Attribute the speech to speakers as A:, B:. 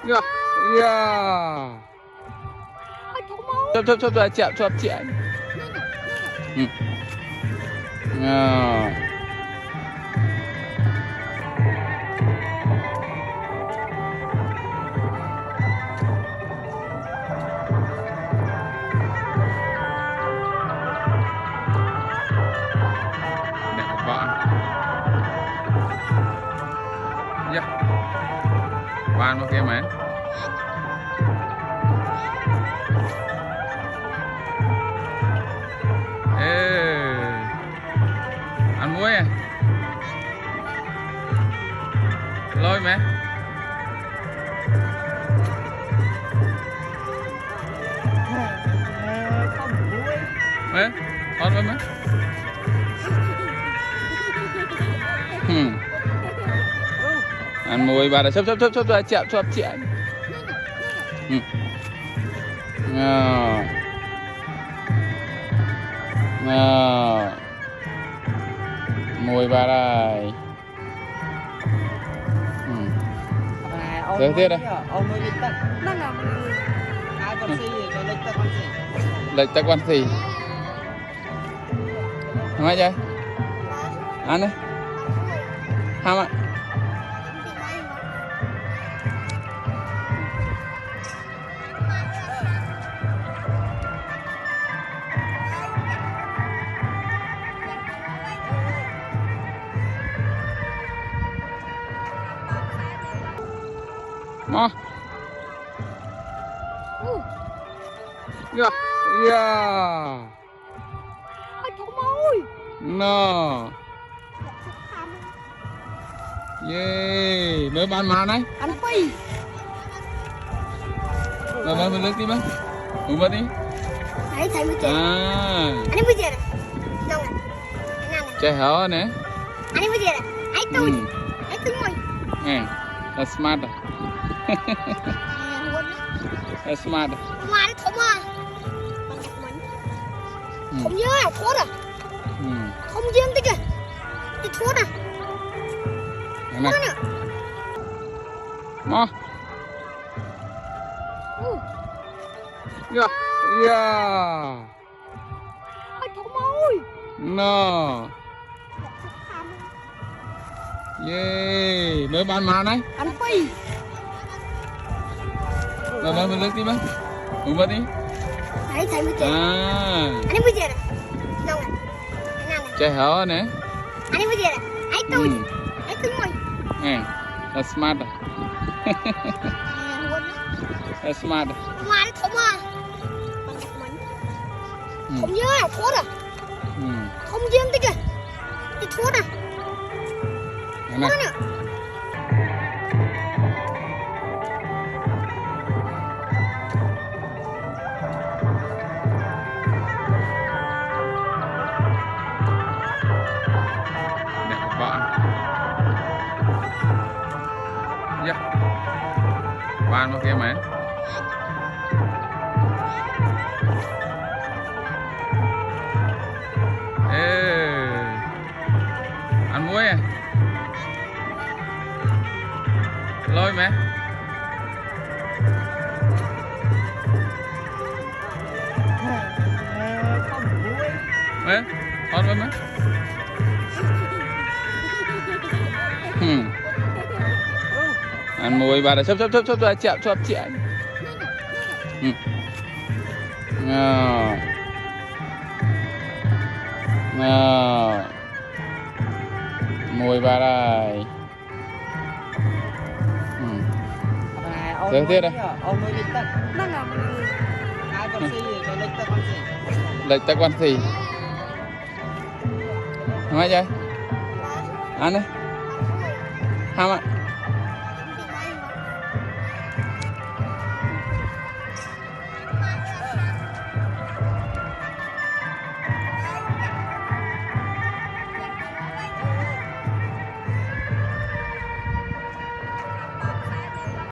A: Dạ. Dạ. Chụp rồi chụp chị anh. Đẹp vợ. Dạ. Bạn một kia mấy. Ăn muối à? Lôi mẹ. Mẹ, con với mẹ. Ăn muối bà đã chụp rồi chụp chị anh. Mùi bà đây. Được tiếp đây. Lệch ta quan gì? Làm ai chơi? Ăn đi. Ham ạ. Mo. Dạ. Dạ. No. Yeah. Mới bán mà này.
B: Ăn phi.
A: Mà mình lên đi mà. Uống vào đi.
B: Thấy mới chết. Anh mới chết này. Đâu này.
A: Chạy hở nè.
B: Anh mới chết này. Anh tôi ngồi.
A: Nè. That's smart. That's smart.
B: Mà nó thủng à. Không nhớ à, thuốc à. Không riêng tí kìa. Cái thuốc à.
A: Này. Mo. Dạ. Dạ.
B: Thủng ơi.
A: No. Yeah. Mới bán mà này.
B: Ăn phi.
A: Mà mình lên đi mà. Uống vào đi.
B: Thấy mới chết. Anh mới chết này. Đâu này.
A: Chạy hở nè.
B: Anh mới chết này. Anh tôi ngồi.
A: Nè. That's smart. That's smart.
B: Mà nó thủng à. Không nhớ à, thuốc à. Không riêng tí kìa. Cái thuốc à.
A: Này. Đẹp vợ. Dạ. Bạn một kia mấy. Ăn muối à? Lôi mẹ. Mẹ, con với mẹ. Ăn muối bà đã chụp rồi chụp chị anh. Mùi bà đây. Được tiếp đây. Lệch ta quan gì? Làm ai chơi? Ăn đi. Ham ạ.